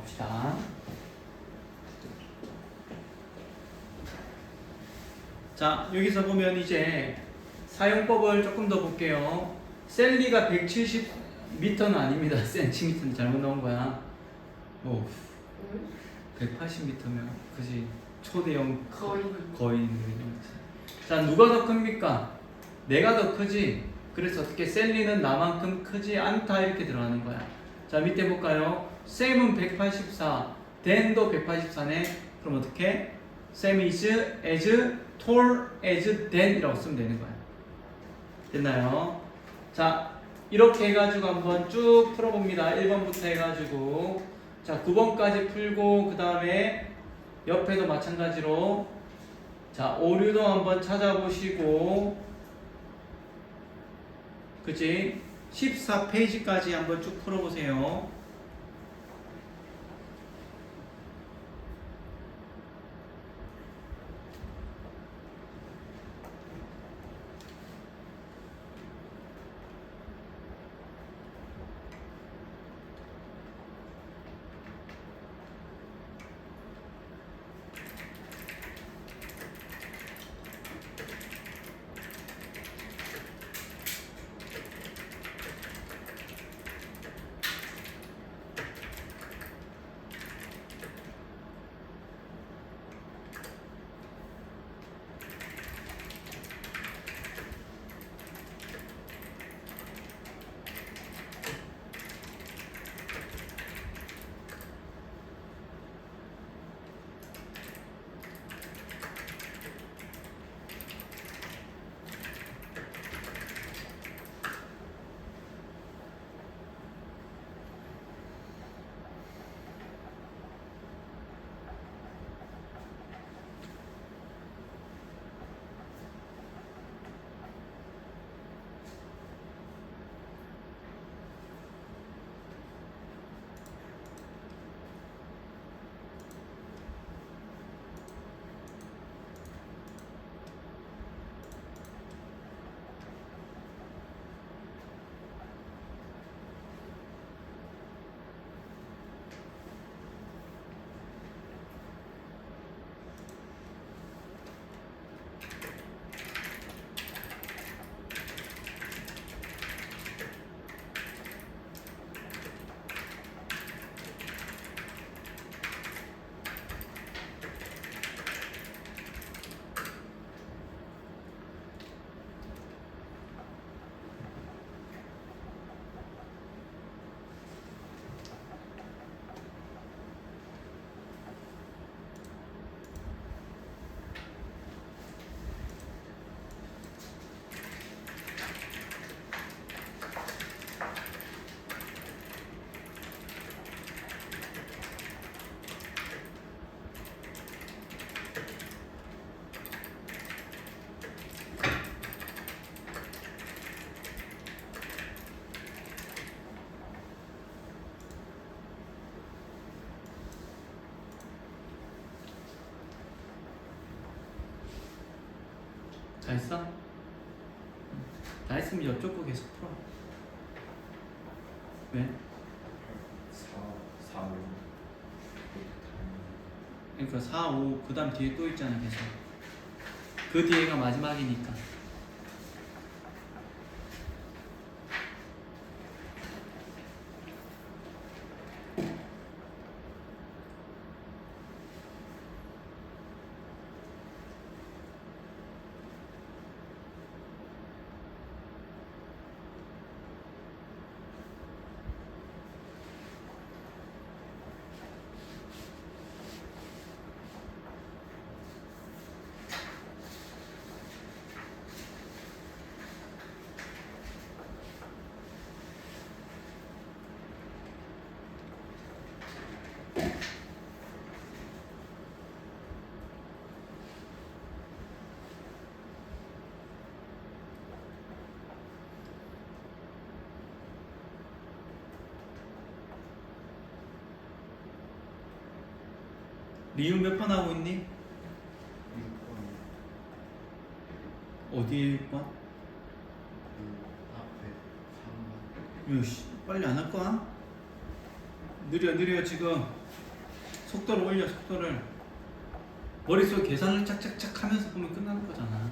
봅시다. 자, 여기서 보면 이제 사용법을 조금 더 볼게요. 셀리가 170m는 아닙니다. 센티미터는 잘못 나온 거야. 오, 180m면 그지 초대형 거의. 자, 누가 더 큽니까? 내가 더 크지. 그래서 어떻게 셀리는 나만큼 크지 않다 이렇게 들어가는 거야. 자, 밑에 볼까요? 샘은 184, 댄도 184네. 그럼 어떻게? Sam is as tall as Dan 이라고 쓰면 되는 거야. 됐나요? 자, 이렇게 해가지고 한번 쭉 풀어봅니다. 1번부터 해가지고 자, 9번까지 풀고 그 다음에 옆에도 마찬가지로 자, 오류도 한번 찾아보시고 그치? 14페이지까지 한번 쭉 풀어보세요. 다 했어? 다 했으면 이쪽 거 계속 풀어. 왜? 4, 5 그러니까 4, 5, 그 다음 뒤에 또 있잖아 계속. 그 뒤에가 마지막이니까. 리우 몇 번 하고 있니? 6번 어디에 6번? 그 앞에 3번 빨리 안 할 거야? 느려 지금. 속도를 올려, 속도를. 머릿속에 계산을 착착착 하면서 보면 끝나는 거잖아.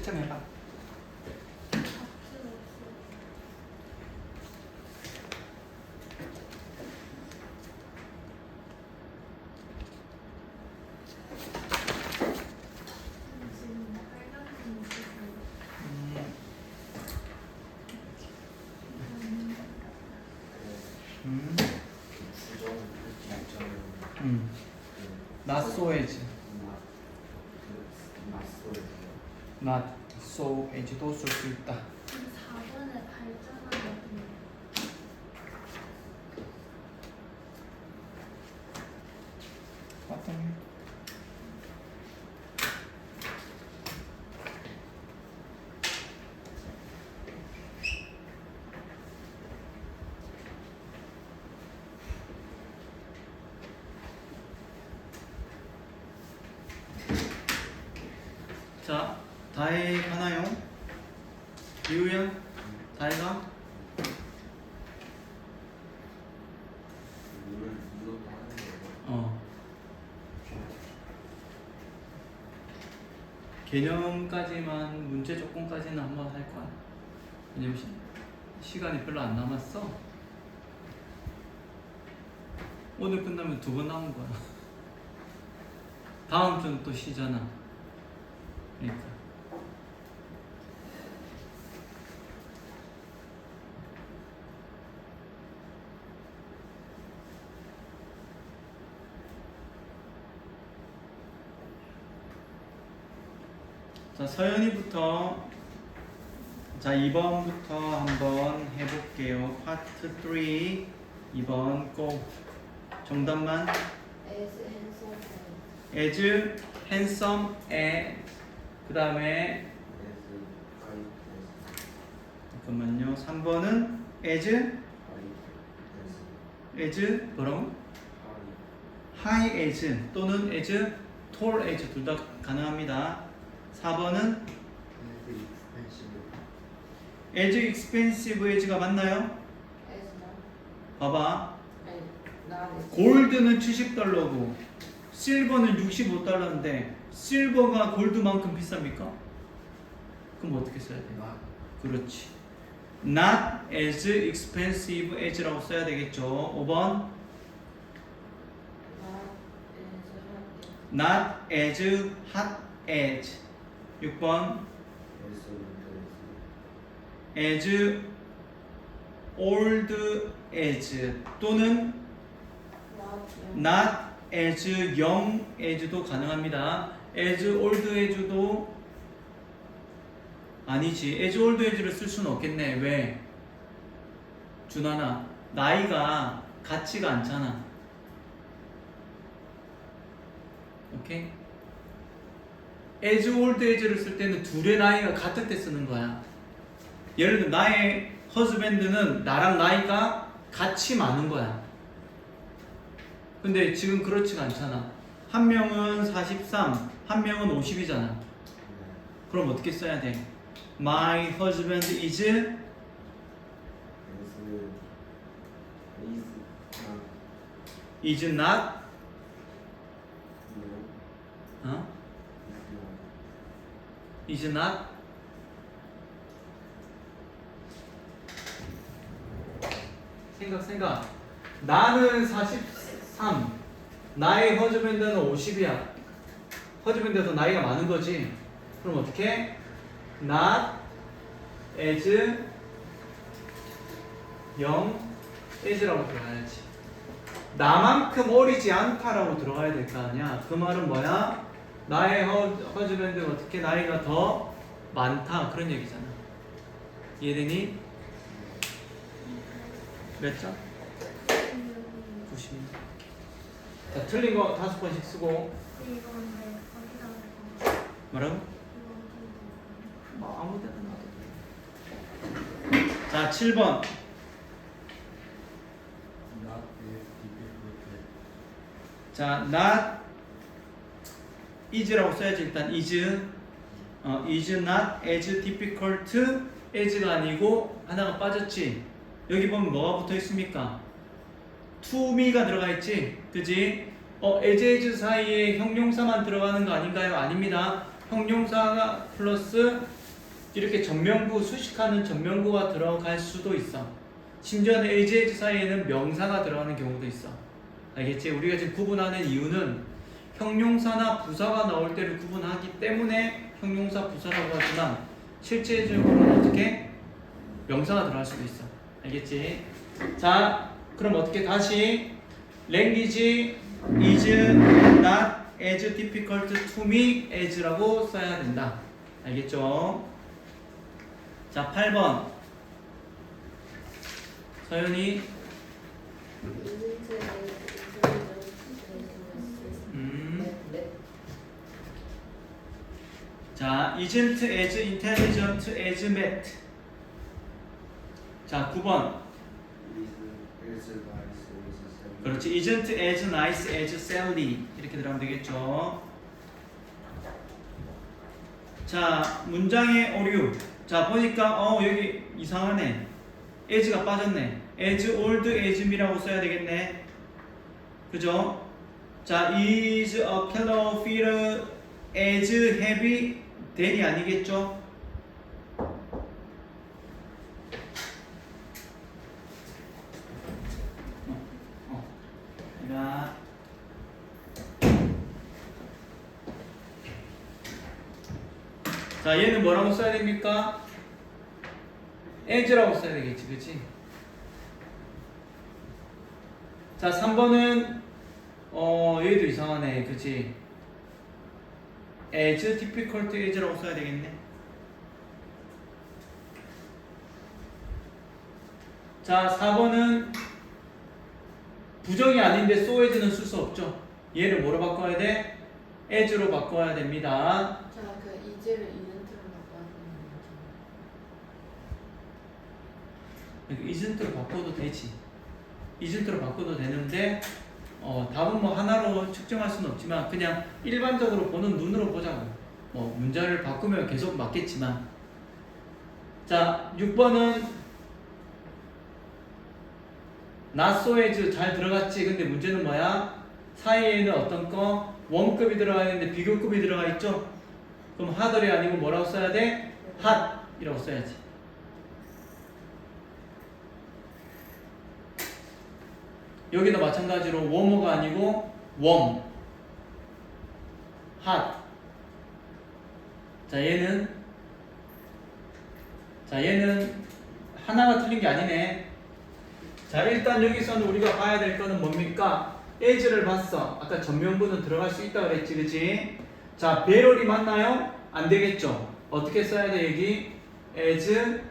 채점해봐. Not so as. Not so as도 쓸 수 있다. 4번에 발전하는 어떤 다 해가나요? 이우야? 다 해가? 개념까지만 문제 조건까지는 한번 할 거야. 왜냐면 시간이 별로 안 남았어. 오늘 끝나면 2번 남은 거야. 다음 주는 또 쉬잖아. 그러니까. 자, 서연이부터. 자, 2번부터 한번 해볼게요. 파트 3 2번 고. 정답만 as handsome as. 그 다음에 잠깐만요. 3번은 as 뭐라고? high as 또는 as tall as 둘 다 가능합니다. 4번은 as expensive as가 맞나요? 봐봐. 골드는 70달러고 실버는 65달러인데 실버가 골드만큼 비쌉니까? 그럼 어떻게 써야 돼? 그렇지. Not as expensive as라고 써야 되겠죠. 5번 Not as hot as. 6번 as old as 또는 not as young as도 가능합니다. as old as도 아니지. as old as를 쓸 수는 없겠네. 왜? 준하나, 나이가 같지가 않잖아. 오케이? as old as를 쓸 때는 둘의 나이가 같을 때 쓰는 거야. 예를 들어 나의 허즈밴드는 나랑 나이가 같이 많은 거야. 근데 지금 그렇지가 않잖아. 한 명은 43, 한 명은 50이잖아. 그럼 어떻게 써야 돼? My husband is not is not 생각 나는 43 나의 허즈밴드는 50이야. 허즈밴드에서 나이가 많은 거지. 그럼 어떻게? not as young as라고 들어가야지. 나만큼 어리지 않다라고 들어가야 될 거 아니야. 그 말은 뭐야? 나의 허즈밴드가 어떻게 나이가 더 많다 그런 얘기잖아. 이해되니? 몇 점? 90. 자, 틀린 거 5번씩 쓰고. 뭐라고? 뭐 아무 데나 놔도 돼. 자, 7번. 자, not is라고 써야지. 일단 is not as difficult as가 아니고 하나가 빠졌지. 여기 보면 뭐가 붙어 있습니까? to me가 들어가 있지. 그지? as 사이에 형용사만 들어가는 거 아닌가요? 아닙니다. 형용사가 플러스 이렇게 전면구, 수식하는 전면구가 들어갈 수도 있어. 심지어는 as 사이에는 명사가 들어가는 경우도 있어. 알겠지? 우리가 지금 구분하는 이유는 형용사나 부사가 나올 때를 구분하기 때문에 형용사, 부사라고 하지만 실제적으로는 어떻게? 명사가 들어갈 수도 있어. 알겠지? 자, 그럼 어떻게 다시 language is not as difficult to me as라고 써야 된다. 알겠죠? 자, 8번 서연이 자, isn't as intelligent as Matt. 자, 9번 그렇지. isn't as nice as Sally 이렇게 들어가면 되겠죠. 자, 문장의 오류. 자, 보니까 여기 이상하네. as가 빠졌네. as old as me라고 써야 되겠네. 그죠? 자, is a fellow feel as heavy than이 아니겠죠? 자, 얘는 뭐라고 써야 됩니까? as라고 써야 되겠지, 그치? 자, 3번은 얘도 이상하네, 그치? as difficult as라고 써야 되겠네. 자, 4번은 부정이 아닌데 so as는 쓸 수 없죠. 얘를 뭐로 바꿔야 돼? as로 바꿔야 됩니다. 자, 그 이제를 이벤트로 바꿔야 isn't로 바꿔도 되지. isn't로 바꿔도 되는데 답은 뭐 하나로 측정할 수는 없지만 그냥 일반적으로 보는 눈으로 보자고. 문자를 바꾸면 계속 맞겠지만. 자, 6번은 not so as 잘 들어갔지. 근데 문제는 뭐야? 사이에는 어떤 거? 원급이 들어가 있는데 비교급이 들어가 있죠? 그럼 하더리 아니고 뭐라고 써야 돼? hot 이라고 써야지. 여기도 마찬가지로 warm가 아니고 warm, hot. 자, 얘는 하나가 틀린 게 아니네. 자, 일단 여기서는 우리가 봐야 될 거는 뭡니까? as를 봤어. 아까 전면부는 들어갈 수 있다 그랬지, 그치? 자, 배럴이 맞나요? 안 되겠죠? 어떻게 써야 돼, 여기? as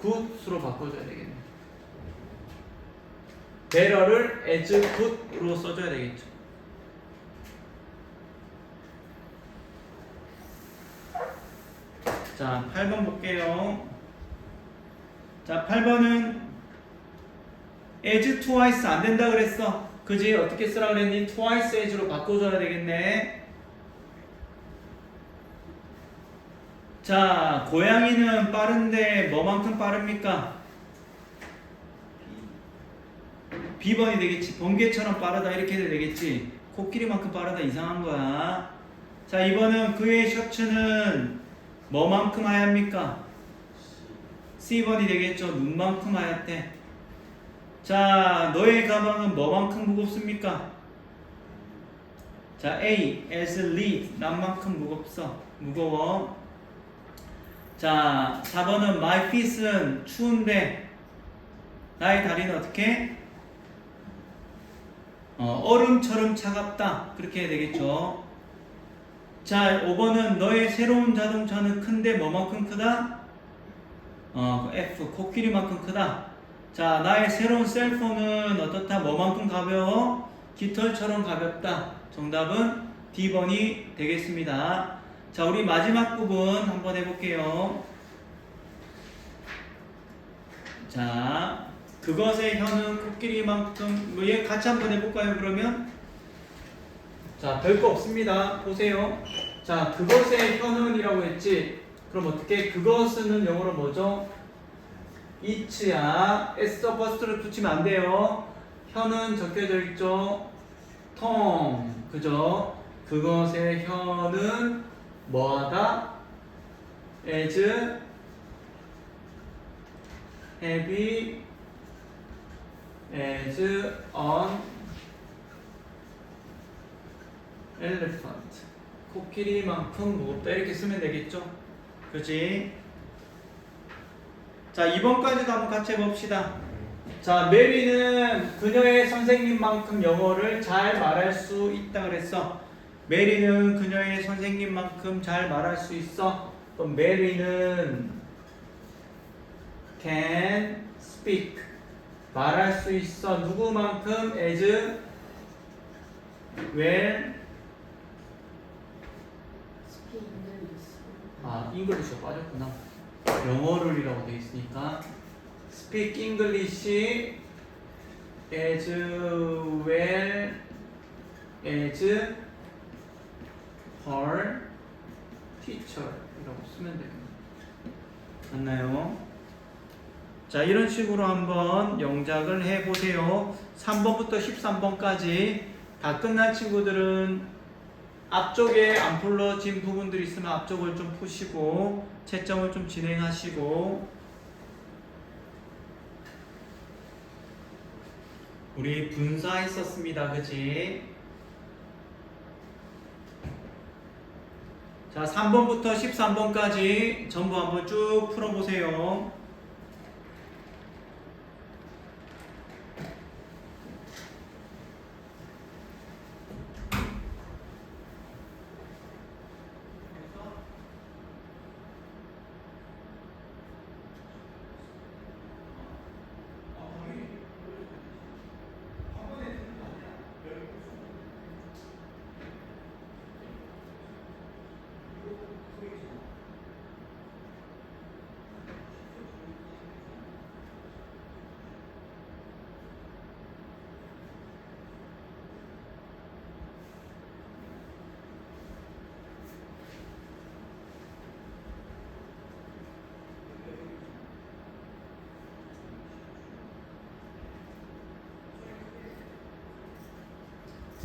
good으로 바꿔줘야 되겠네. 배럴을 as good으로 써줘야 되겠죠. 자, 8번 볼게요. 자, 8번은 as twice 안 된다 그랬어. 그지? 어떻게 쓰라 그랬니? twice as로 바꿔줘야 되겠네. 자, 고양이는 빠른데 뭐만큼 빠릅니까? B번이 되겠지. 번개처럼 빠르다 이렇게 해도 되겠지. 코끼리만큼 빠르다 이상한 거야. 자, 이번은 그의 셔츠는 뭐만큼 하얗습니까? C번이 되겠죠. 눈만큼 하얗대. 자, 너의 가방은 뭐만큼 무겁습니까? 자, A, as lead, 난만큼 무거워. 자, 4번은 my feet은 추운데 나의 다리는 어떻게? 얼음처럼 차갑다. 그렇게 해야 되겠죠. 자, 5번은 너의 새로운 자동차는 큰데 뭐만큼 크다? F, 코끼리만큼 크다. 자, 나의 새로운 셀폰은 어떻다? 뭐만큼 가벼워? 깃털처럼 가볍다. 정답은 D번이 되겠습니다. 자, 우리 마지막 부분 한번 해볼게요. 자, 그것의 혀는 코끼리만큼, 얘 같이 한번 해볼까요, 그러면? 자, 별거 없습니다. 보세요. 자, 그것의 혀는 이라고 했지. 그럼 어떻게? 그것은 영어로 뭐죠? it야. s 버스트를 붙이면 안 돼요. 혀는 적혀져 있죠. 통. 그죠? 그것의 혀는 뭐하다? as heavy as an elephant. 코끼리만큼 무겁다. 이렇게 쓰면 되겠죠? 그치? 자, 2번까지도 한번 같이 해봅시다. 자, 메리는 그녀의 선생님만큼 영어를 잘 말할 수 있다 그랬어. 메리는 그녀의 선생님만큼 잘 말할 수 있어. 그럼 메리는 can speak, 말할 수 있어. 누구만큼? as well. speak English. 잉글리시가 빠졌구나. 영어를이라고 되어 있으니까 speak English as well as her teacher이라고 쓰면 되겠네요. 맞나요? 자, 이런 식으로 한번 영작을 해보세요. 3번부터 13번까지 다 끝난 친구들은 앞쪽에 안 풀러진 부분들이 있으면 앞쪽을 좀 푸시고 채점을 좀 진행하시고, 우리 분사했었습니다. 그치? 자, 3번부터 13번까지 전부 한번 쭉 풀어보세요.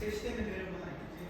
셋이 되면 되는 건 아니겠지?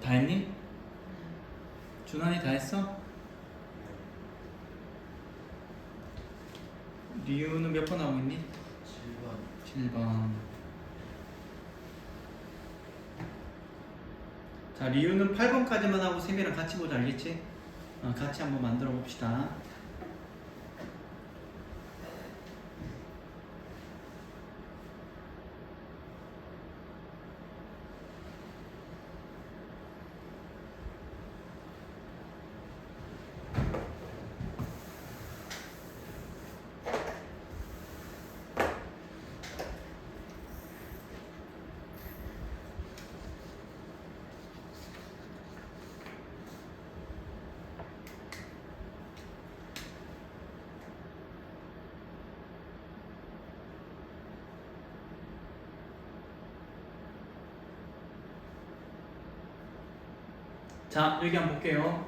다 했니? 준환이 다 했어? 리우는 몇 번 하고 있니? 7번. 7번. 자, 리우는 8번까지만 하고 세미랑 같이 보자, 알겠지? 같이 한번 만들어 봅시다. 자, 여기 한번 볼게요.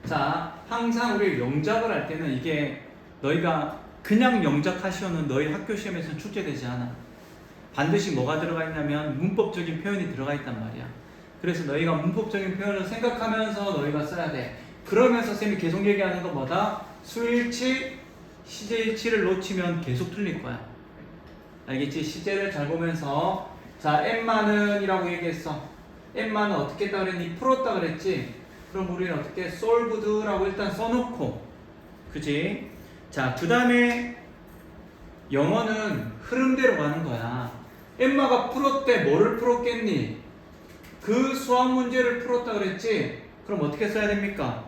자, 항상 우리 영작을 할 때는 이게 너희가 그냥 영작하시오는 너희 학교 시험에서는 출제되지 않아. 반드시 뭐가 들어가 있냐면 문법적인 표현이 들어가 있단 말이야. 그래서 너희가 문법적인 표현을 생각하면서 너희가 써야 돼. 그러면서 쌤이 계속 얘기하는 건 뭐다? 수일치, 시제일치를 놓치면 계속 틀릴 거야. 알겠지? 시제를 잘 보면서 자, M만은 이라고 얘기했어. M만은 어떻게 했다 그랬니? 풀었다 그랬지? 그럼 우리는 어떻게? solved라고 일단 써놓고 그지? 자, 그 다음에 영어는 흐름대로 가는 거야. 엠마가 풀었대. 뭐를 풀었겠니? 그 수학 문제를 풀었다 그랬지? 그럼 어떻게 써야 됩니까?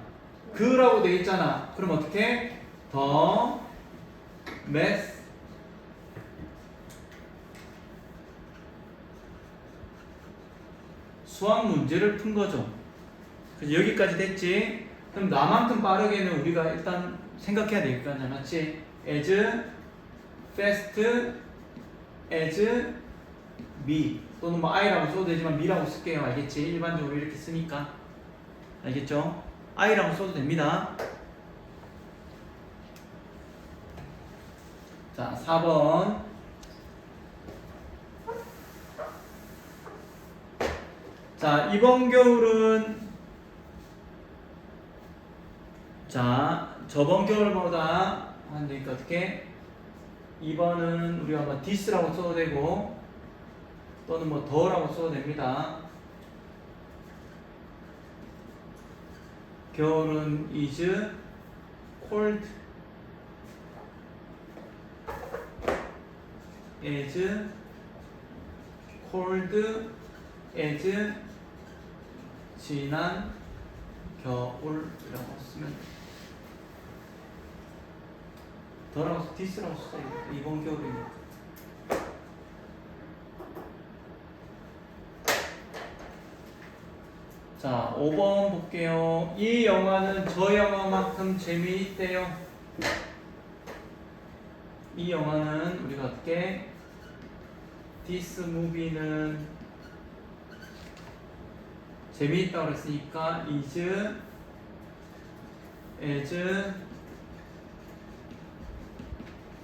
그라고 돼 있잖아. 그럼 어떻게? 더 math 수학 문제를 푼 거죠. 그래서 여기까지 됐지? 그럼 나만큼 빠르게는 우리가 일단 생각해야 되겠다. 맞지? as fast as me 또는 뭐 I라고 써도 되지만 me라고 쓸게요. 알겠지? 일반적으로 이렇게 쓰니까. 알겠죠? I라고 써도 됩니다. 자, 4번. 자, 이번 겨울은 자, 저번 겨울보다 한니까 어떻게? 2번은 우리가 뭐 this라고 써도 되고 또는 뭐 더라고 써도 됩니다. 겨울은 is cold as cold as 지난 겨울이라고 쓰면 돼. 더라고 this라고 써야 돼. 이번 겨울이니까. 자, 5번 볼게요. 이 영화는 저 영화만큼 재미있대요. 이 영화는 우리가 어떻게? This movie는 재미있다고 그랬으니까 is as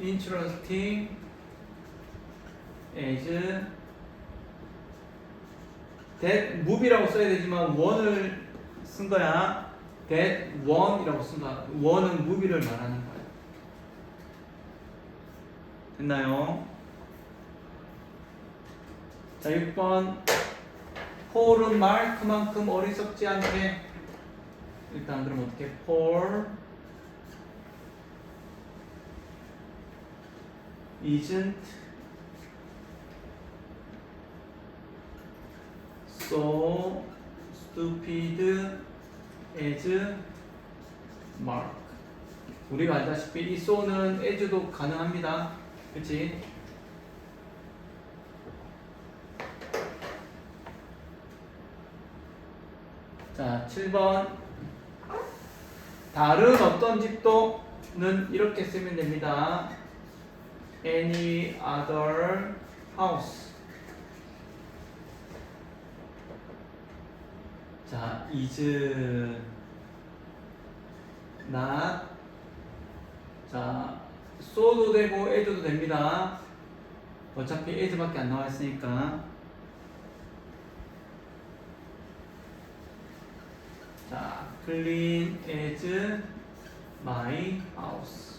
interesting as that movie라고 써야 되지만 one을 쓴 거야. that one이라고 쓴 거야. one은 movie를 말하는 거야. 됐나요? 자, 6번. 폴은 말 그만큼 어리석지 않게. 일단 그럼 어떻게? Paul isn't so stupid as Mark. 우리가 알다시피 이 so는 as도 가능합니다. 그치? 자, 7번. 다른 어떤 집도는 이렇게 쓰면 됩니다. Any other house. 자, is not. 자, so도 되고 as도 됩니다. 어차피 as밖에 안 나와 있으니까. 자, clean as my house.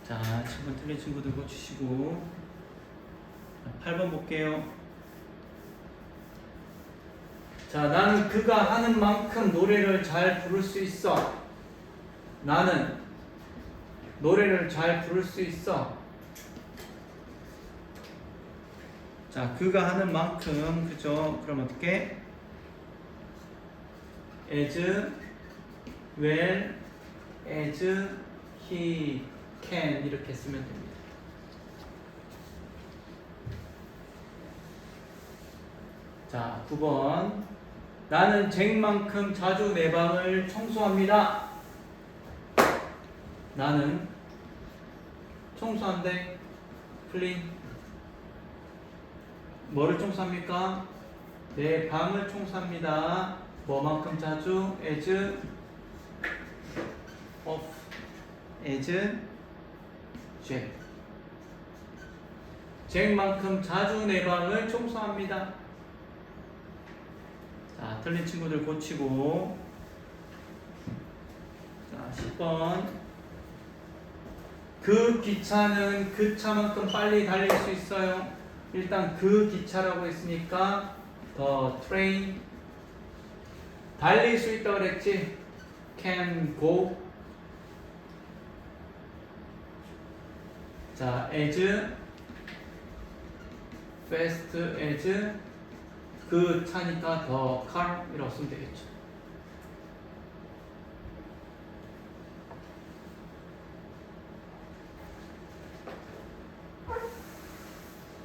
자, 7번 틀린 친구들 고치시고 8번 볼게요. 자, 나는 그가 하는 만큼 노래를 잘 부를 수 있어. 나는 노래를 잘 부를 수 있어. 자, 그가 하는 만큼, 그죠? 그럼 어떻게? as well as he can 이렇게 쓰면 됩니다. 자, 9번. 나는 잭만큼 자주 내 방을 청소합니다. 나는 청소한대. clean. 뭐를 청소합니까? 내 방을 청소합니다. 뭐만큼 자주? as as Jack. 잭만큼 자주 내 방을 청소합니다. 자, 틀린 친구들 고치고. 자, 10번. 그 기차는 그 차만큼 빨리 달릴 수 있어요. 일단 그 기차라고 했으니까 the train. 달릴 수 있다고 그랬지? can go. 자, as fast as 그 차니까 the car 이라고 쓰면 되겠죠.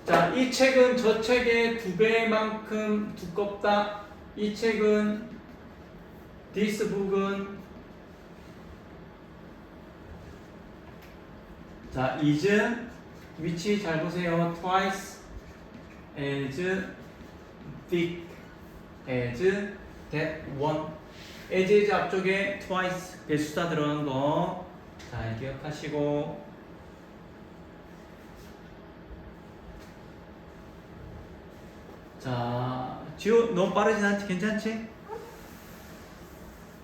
자, 이 책은 저 책의 2배만큼 두껍다. 이 책은 this book은 자, is 위치 잘 보세요. twice as thick as that one. as 앞쪽에 twice 배수사 들어간 거. 자, 기억하시고. 자, 지호 너무 빠르진 않지? 괜찮지?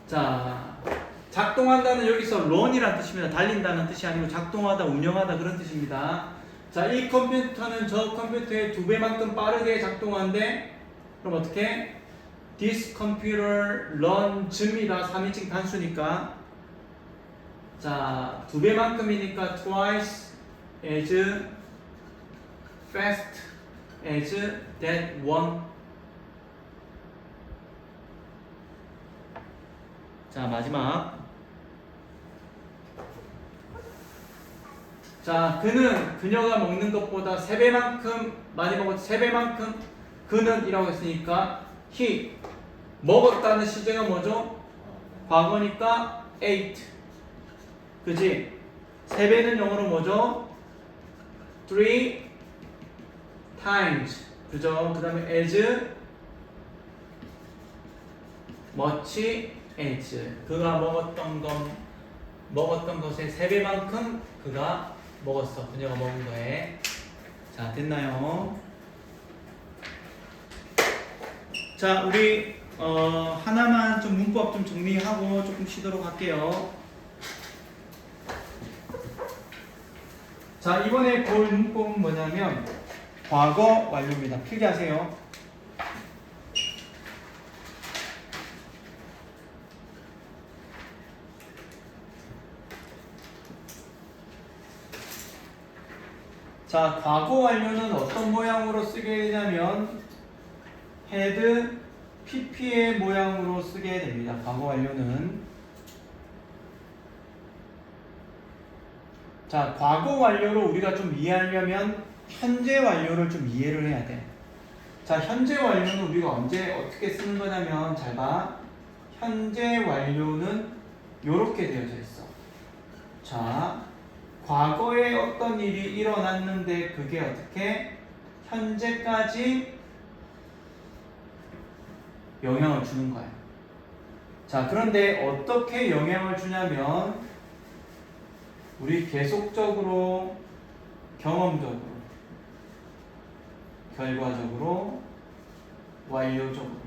자, 작동한다는 여기서 run이라는 뜻입니다. 달린다는 뜻이 아니고 작동하다, 운영하다 그런 뜻입니다. 자, 이 컴퓨터는 저 컴퓨터의 2배만큼 빠르게 작동한대. 그럼 어떻게? This computer runs입니다. 3인칭 단수니까. 자, 2배만큼이니까 twice as fast as that one. 자, 마지막. 자, 그녀가 먹는 것보다 3배만큼 많이 먹었지. 3배만큼 그는 이라고 했으니까 he 먹었다는 시제가 뭐죠? 과거니까 ate. 그지? 3배는 영어로 뭐죠? 3 times. 그죠? 그 다음에 as much as. 그가 먹었던 것의 3배만큼 그가 먹었어. 그녀가 먹은 거에. 자, 됐나요? 자, 우리 하나만 좀 문법 좀 정리하고 조금 쉬도록 할게요. 자, 이번에 볼 문법은 뭐냐면 과거 완료입니다. 필기하세요. 자, 과거 완료는 어떤 모양으로 쓰게 되냐면 had pp의 모양으로 쓰게 됩니다. 과거 완료는. 자, 과거 완료로 우리가 좀 이해하려면 현재 완료를 좀 이해를 해야 돼. 자, 현재 완료는 우리가 언제 어떻게 쓰는 거냐면 잘 봐. 현재 완료는 이렇게 되어져 있어. 자, 과거에 어떤 일이 일어났는데 그게 어떻게 현재까지 영향을 주는 거야. 자, 그런데 어떻게 영향을 주냐면 우리 계속적으로, 경험적으로, 결과적으로, 완료적으로.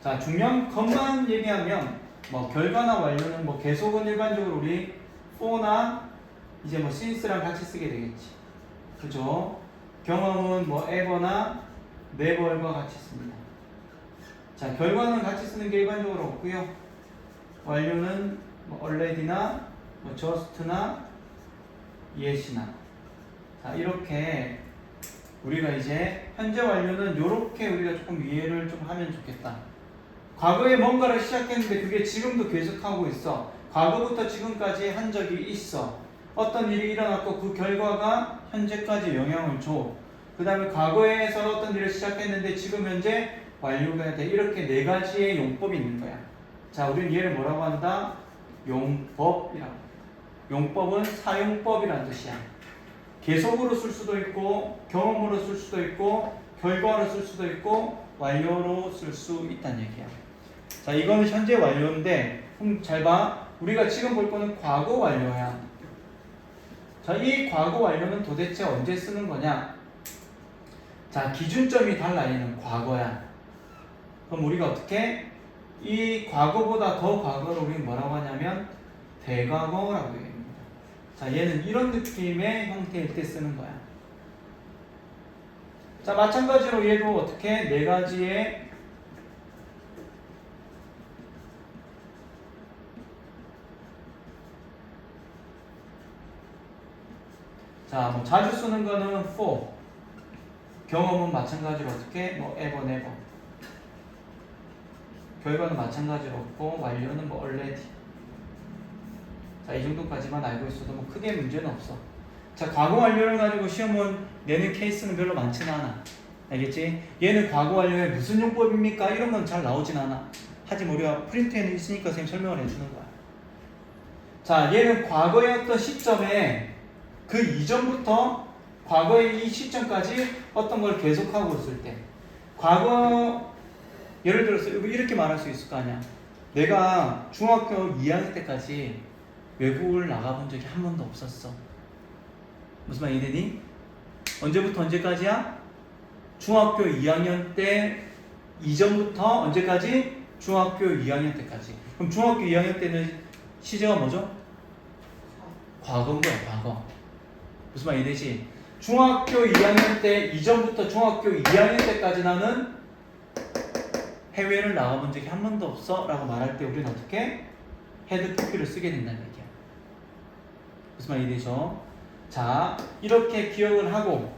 자, 중요한 것만 얘기하면 뭐 결과나 완료는 뭐 계속은 일반적으로 우리 for나 이제 뭐 since랑 같이 쓰게 되겠지. 그죠? 경험은 뭐 ever나 never과 같이 씁니다. 자, 결과는 같이 쓰는 게 일반적으로 없고요. 완료는 뭐 already나 뭐 just나 yet이나. 자, 이렇게 우리가 이제 현재 완료는 이렇게 우리가 조금 이해를 좀 하면 좋겠다. 과거에 뭔가를 시작했는데 그게 지금도 계속하고 있어. 과거부터 지금까지 한 적이 있어. 어떤 일이 일어났고 그 결과가 현재까지 영향을 줘. 그 다음에 과거에서 어떤 일을 시작했는데 지금 현재 완료가 돼. 이렇게 4가지의 용법이 있는 거야. 자, 우리는 얘를 뭐라고 한다? 용법이라고. 용법은 사용법이라는 뜻이야. 계속으로 쓸 수도 있고 경험으로 쓸 수도 있고 결과로 쓸 수도 있고 완료로 쓸 수 있다는 얘기야. 자, 이거는 현재 완료인데 그럼 잘 봐. 우리가 지금 볼 거는 과거 완료야. 자, 이 과거 완료는 도대체 언제 쓰는 거냐? 자, 기준점이 달라. 얘는 과거야. 그럼 우리가 어떻게? 이 과거보다 더 과거를 우리는 뭐라고 하냐면 대과거라고 얘기합니다. 자, 얘는 이런 느낌의 형태일 때 쓰는 거야. 자, 마찬가지로 얘도 어떻게? 네 가지의 자, 뭐 자주 쓰는 거는 for, 경험은 마찬가지로 어떻게? 뭐 ever, never. 결과는 마찬가지로 없고 완료는 뭐 already. 자, 이 정도까지만 알고 있어도 뭐 크게 문제는 없어. 자, 과거 완료를 가지고 시험은 내는 케이스는 별로 많지는 않아. 알겠지? 얘는 과거 완료의 무슨 용법입니까? 이런 건 잘 나오진 않아. 하지만 우리가 프린트에는 있으니까 선생님 설명을 해주는 거야. 자, 얘는 과거의 어떤 시점에 그 이전부터 과거의 이 시점까지 어떤 걸 계속하고 있을 때, 과거 예를 들어서 이렇게 말할 수 있을 거 아니야. 내가 중학교 2학년 때까지 외국을 나가본 적이 한 번도 없었어. 무슨 말 이해되니? 언제부터 언제까지야? 중학교 2학년 때 이전부터 언제까지? 중학교 2학년 때까지. 그럼 중학교 2학년 때는 시제가 뭐죠? 과거인 거야, 과거. 무슨 말 이해되지? 중학교 2학년 때 이전부터 중학교 2학년 때까지 나는 해외를 나가본 적이 한 번도 없어 라고 말할 때 우리는 어떻게? 헤드 PP를 쓰게 된다는 얘기야. 무슨 말 이해되죠? 자, 이렇게 기억을 하고,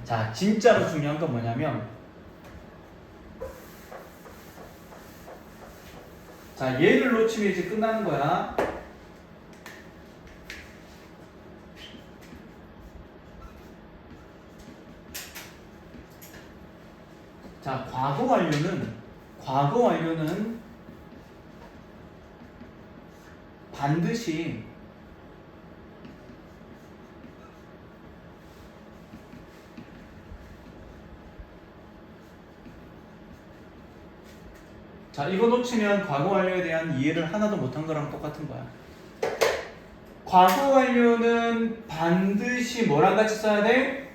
자, 진짜로 중요한 건 뭐냐면, 자, 얘를 놓치면 이제 끝나는 거야. 자, 과거 완료는 반드시 자, 이거 놓치면 과거 완료에 대한 이해를 하나도 못한 거랑 똑같은 거야. 과거 완료는 반드시 뭐랑 같이 써야 돼?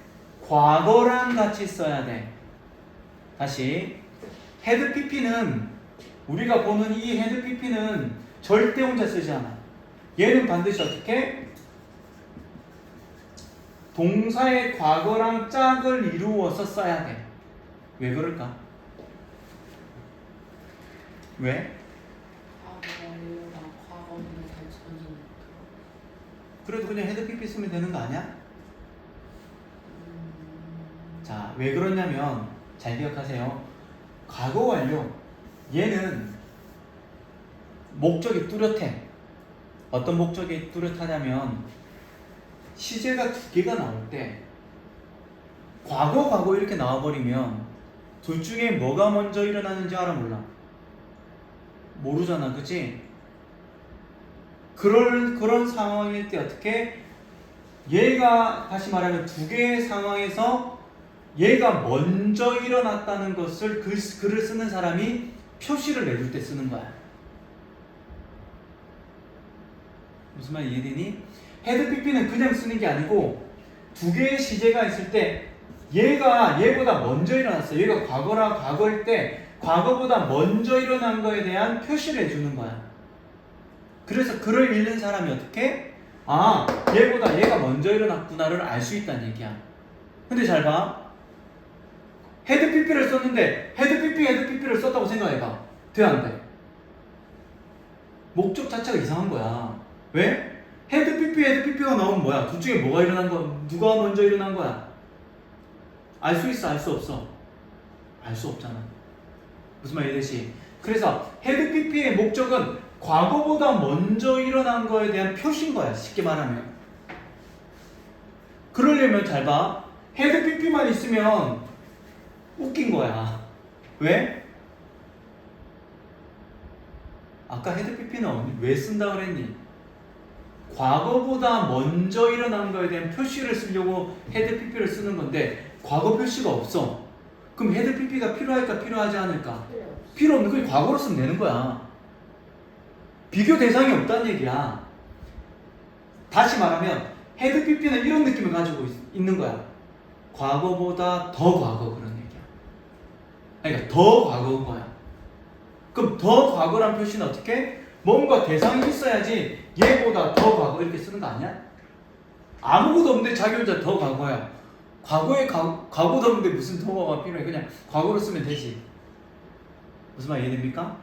과거랑 같이 써야 돼. 다시, 헤드 PP는 우리가 보는 이 헤드 PP는 절대 혼자 쓰지 않아. 얘는 반드시 어떻게? 동사의 과거랑 짝을 이루어서 써야 돼. 왜 그럴까? 왜? 과거랑 과거는 전이니까. 그래도 그냥 헤드 PP 쓰면 되는 거 아니야? 자, 왜 그러냐면 잘 기억하세요. 과거 완료 얘는 목적이 뚜렷해. 어떤 목적이 뚜렷하냐면 시제가 두 개가 나올 때 과거 이렇게 나와버리면 둘 중에 뭐가 먼저 일어나는지 알아 몰라? 모르잖아, 그치? 그런 상황일 때 어떻게? 얘가 다시 말하면 두 개의 상황에서 얘가 먼저 일어났다는 것을 글을 쓰는 사람이 표시를 내줄 때 쓰는 거야. 무슨 말 이해되니? 헤드 PP는 그냥 쓰는 게 아니고 두 개의 시제가 있을 때 얘가 얘보다 먼저 일어났어. 얘가 과거일 때 과거보다 먼저 일어난 거에 대한 표시를 해주는 거야. 그래서 글을 읽는 사람이 어떻게? 아, 얘보다 얘가 먼저 일어났구나를 알 수 있다는 얘기야. 근데 잘 봐. 헤드 PP를 썼는데 헤드 PP를 썼다고 생각해봐. 돼, 안 돼? 목적 자체가 이상한 거야. 왜? 헤드 PP가 나오면 뭐야? 둘 중에 뭐가 일어난 거? 누가 먼저 일어난 거야? 알 수 있어, 알 수 없어? 알 수 없잖아. 무슨 말 이해되지? 그래서 헤드 PP의 목적은 과거보다 먼저 일어난 거에 대한 표시인 거야. 쉽게 말하면. 그러려면 잘 봐. 헤드 PP만 있으면 웃긴 거야. 왜? 아까 헤드 PP는 왜 쓴다 그랬니? 과거보다 먼저 일어난 거에 대한 표시를 쓰려고 헤드 PP를 쓰는 건데 과거 표시가 없어. 그럼 헤드 PP가 필요할까 필요하지 않을까? 필요 없는 걸 과거로 쓰면 되는 거야. 비교 대상이 없다는 얘기야. 다시 말하면 헤드 PP는 이런 느낌을 가지고 있는 거야. 과거보다 더 과거 그런 얘기야. 그러니까 더 과거인 거야. 그럼 더 과거란 표시는 어떻게? 뭔가 대상이 있어야지 얘보다 더 과거 이렇게 쓰는 거 아니야? 아무것도 없는데 자기 혼자 더 과거야. 과거에 과거도 없는데 무슨 더가 필요해? 그냥 과거로 쓰면 되지. 무슨 말 이해됩니까?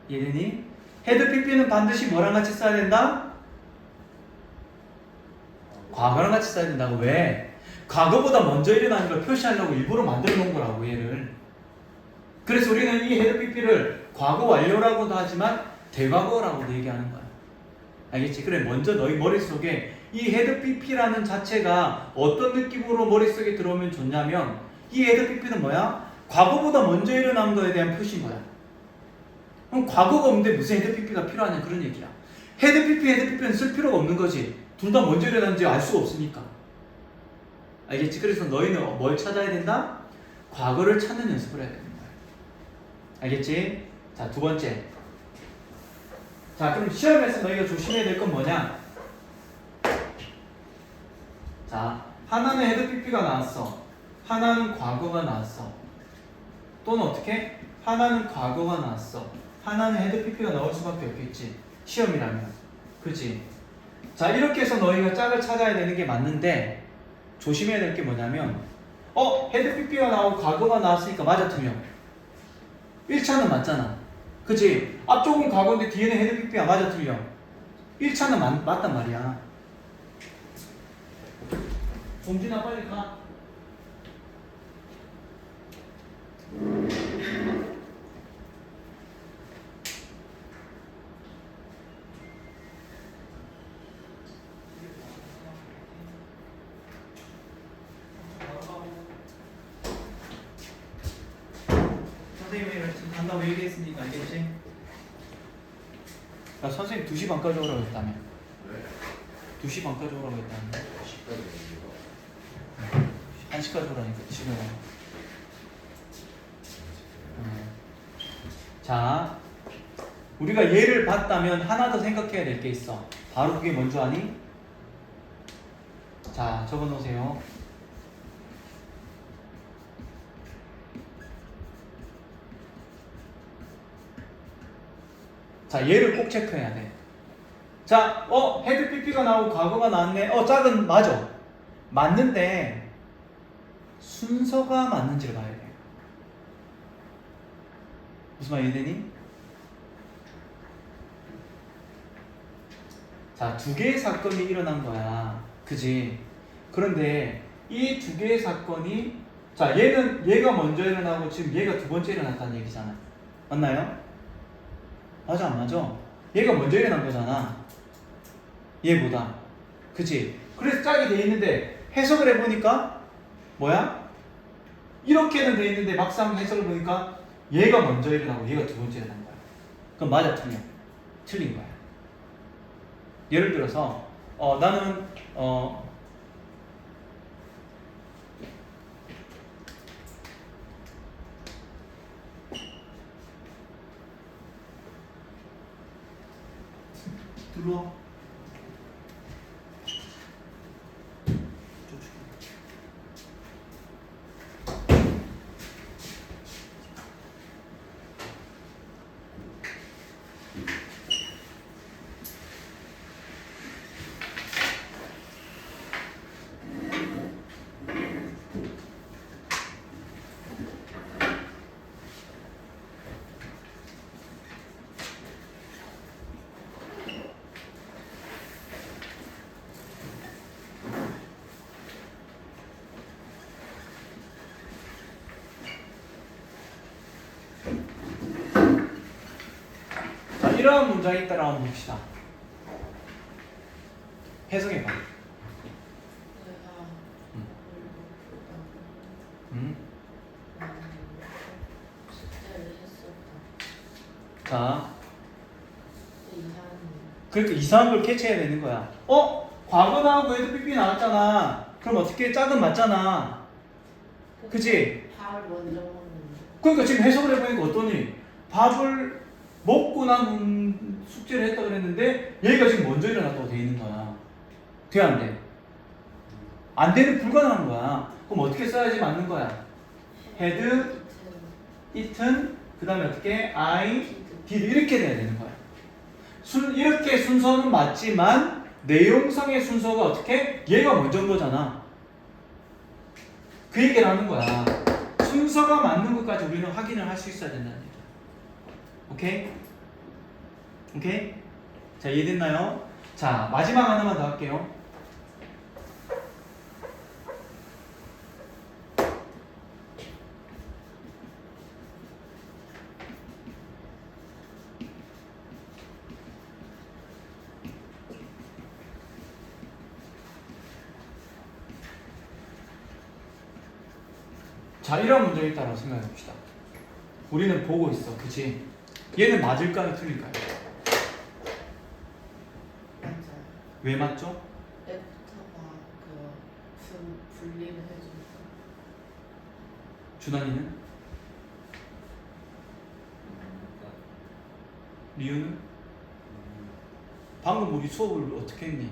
이해되니? 헤드 PP는 반드시 뭐랑 같이 써야 된다? 과거랑 같이 써야 된다고. 왜? 과거보다 먼저 일어나는 걸 표시하려고 일부러 만들어 놓은 거라고 얘를. 그래서 우리는 이 헤드 PP를 과거 완료라고도 하지만 대과거라고도 얘기하는 거야. 알겠지? 그래 먼저 너희 머릿속에 이 헤드 PP라는 자체가 어떤 느낌으로 머릿속에 들어오면 좋냐면 이 헤드 PP는 뭐야? 과거보다 먼저 일어난 거에 대한 표시인 거야. 그럼 과거가 없는데 무슨 헤드 PP가 필요하냐 그런 얘기야. 헤드 PP는 쓸 필요가 없는 거지. 둘 다 먼저 일어났는지 알 수가 없으니까. 알겠지? 그래서 너희는 뭘 찾아야 된다? 과거를 찾는 연습을 해야 되는 거야. 알겠지? 자, 두 번째. 자, 그럼 시험에서 너희가 조심해야 될 건 뭐냐? 자, 하나는 헤드 PP가 나왔어. 하나는 과거가 나왔어. 또는 어떻게? 하나는 과거가 나왔어. 하나는 헤드 PP가 나올 수밖에 없겠지. 시험이라면. 그치? 자, 이렇게 해서 너희가 짝을 찾아야 되는 게 맞는데 조심해야 될 게 뭐냐면 헤드 PP가 나오고 과거가 나왔으니까 맞아 틀려. 1차는 맞잖아. 그치? 앞쪽은 과거인데 뒤에는 헤드 PP가 맞아 틀려. 1차는 맞단 말이야. 동진아 빨리 가. 선생님이 지금 간다고 얘기했으니까 알겠지? 야, 선생님 2시 반까지 오라고 했다며. 네? 2시 반까지 오라고 했다며. 1시까지 오라니까 지금. 자, 우리가 얘를 봤다면 하나 더 생각해야 될 게 있어. 바로 그게 뭔지 아니? 자, 적어놓으세요. 자, 얘를 꼭 체크해야 돼. 자, 헤드 PP가 나오고 과거가 나왔네. 짝은 맞아. 맞는데 순서가 맞는지를 봐야 돼. 무슨 말 이해되니? 자, 두 개의 사건이 일어난 거야. 그지? 그런데 이 두 개의 사건이 자, 얘가 먼저 일어나고 지금 얘가 두 번째 일어났다는 얘기잖아. 맞나요? 맞아, 안 맞아? 얘가 먼저 일어난 거잖아. 얘보다. 그치? 그래서 짝이 돼 있는데 해석을 해보니까 뭐야? 이렇게는 돼 있는데 막상 해석을 보니까 얘가 먼저 일어나고 얘가 두 번째 일어난 거야. 그럼 맞아, 틀려? 틀린 거야. 예를 들어서 나는 들어와. 이러한 문장이 있다라 한번 봅시다. 해석해봐. 자, 그러니까 이상한 걸 캐치해야 되는 거야. 과거 나오고 헤드 PP 나왔잖아. 그럼 어떻게 짝은 맞잖아. 그치? 밥을 먼저 먹는. 그러니까 지금 해석을 해보니까 어떠니? 밥을 먹고 남은 숙제를 했다 그랬는데 얘가 지금 먼저 일어났다고 돼 있는 거야. 돼 안 돼? 안 되는 불가능한 거야. 그럼 어떻게 써야지 맞는 거야? had, eaten, 그 다음에 어떻게? I, did 이렇게 돼야 되는 거야. 이렇게 순서는 맞지만 내용상의 순서가 어떻게? 얘가 먼저인 거잖아. 그 얘기를 하는 거야. 순서가 맞는 것까지 우리는 확인을 할 수 있어야 된다는 얘기야. 오케이? 오케이? 자, 이해됐나요? 자, 마지막 하나만 더 할게요. 자, 이런 문제가 있다고 생각해 봅시다. 우리는 보고 있어. 그치? 얘는 맞을까요? 틀릴까요? 맞아요. 왜 맞죠? 애프터가 분리를 해주니까. 준환이는? 리우는? 방금 우리 수업을 어떻게 했니?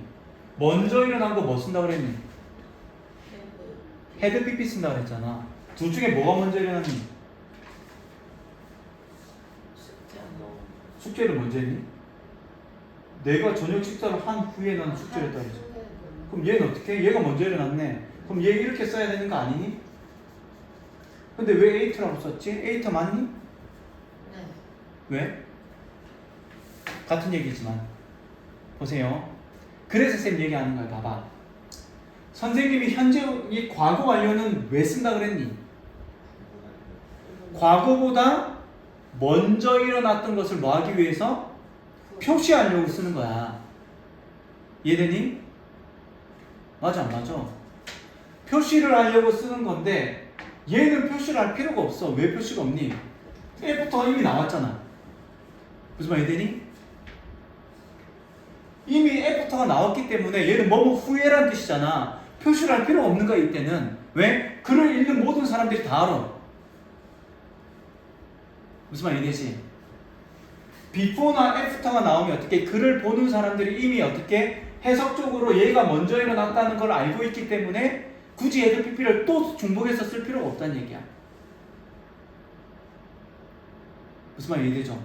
먼저 일어난 거 뭐 쓴다고 그랬니? 헤드 PP 쓴다고 그랬잖아. 둘 중에 뭐가 먼저 일어났니? 숙제 안 넣어. 숙제를 먼저 했니? 내가 저녁 식사를 한 후에 난 숙제를 했다고 했지. 그럼 얘는 어떻게 해? 얘가 먼저 일어났네. 그럼 얘 이렇게 써야 되는 거 아니니? 근데 왜 에이트라고 썼지? 에이트 맞니? 네. 왜? 같은 얘기지만 보세요. 그래서 쌤 얘기하는 거야. 봐봐. 선생님이 현재 이 과거 완료는 왜 쓴다 그랬니? 과거보다 먼저 일어났던 것을 뭐 하기 위해서? 표시하려고 쓰는 거야. 이해되니? 맞아 안 맞아? 표시를 하려고 쓰는 건데 얘는 표시를 할 필요가 없어. 왜 표시가 없니? 애프터가 이미 나왔잖아. 무슨 말 이해되니? 이미 애프터가 나왔기 때문에 얘는 뭐뭐 후에란 뜻이잖아. 표시를 할 필요가 없는 거야 이때는. 왜? 글을 읽는 모든 사람들이 다 알아. 무슨 말 이해되지? before나 after가 나오면 어떻게 글을 보는 사람들이 이미 어떻게 해석적으로 얘가 먼저 일어났다는 걸 알고 있기 때문에 굳이 헤드 PP를 또 중복해서 쓸 필요가 없다는 얘기야. 무슨 말 이해되죠?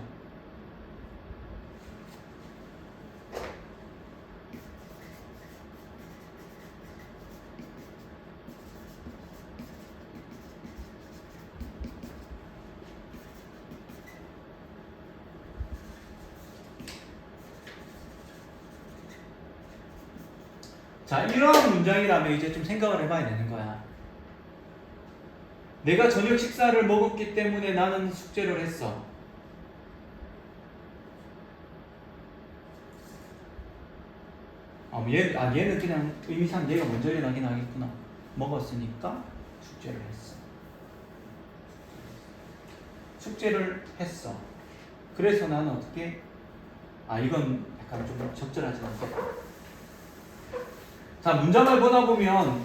자, 이러한 문장이라면 이제 좀 생각을 해봐야 되는 거야. 내가 저녁 식사를 먹었기 때문에 나는 숙제를 했어. 얘는 그냥 의미상 얘가 먼저 일어나긴 하겠구나. 먹었으니까 숙제를 했어. 숙제를 했어. 그래서 나는 어떻게? 이건 약간 좀 적절하지 않겠다. 자, 문장을 보다 보면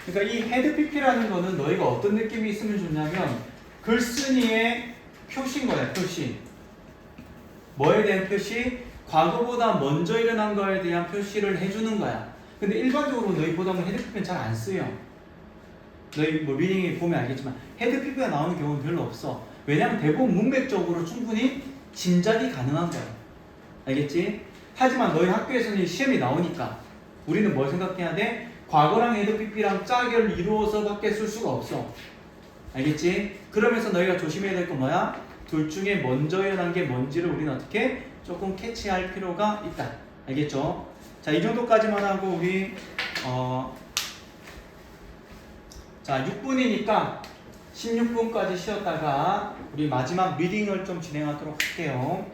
그러니까 이 헤드 PP라는 거는 너희가 어떤 느낌이 있으면 좋냐면 글쓴이의 표시인 거야. 표시. 뭐에 대한 표시? 과거보다 먼저 일어난 거에 대한 표시를 해주는 거야. 근데 일반적으로 너희 보다 보면 헤드 PP는 잘 안 쓰여. 너희 뭐 리딩에 보면 알겠지만 헤드 PP가 나오는 경우는 별로 없어. 왜냐면 대부분 문맥적으로 충분히 짐작이 가능한 거야. 알겠지? 하지만 너희 학교에서는 시험이 나오니까 우리는 뭘 생각해야 돼? 과거랑 헤드 PP랑 짝을 이루어서 밖에 쓸 수가 없어. 알겠지? 그러면서 너희가 조심해야 될 건 뭐야? 둘 중에 먼저 일어난 게 뭔지를 우리는 어떻게 조금 캐치할 필요가 있다. 알겠죠? 자, 이 정도까지만 하고 우리 자, 6분이니까 16분까지 쉬었다가 우리 마지막 리딩을 좀 진행하도록 할게요.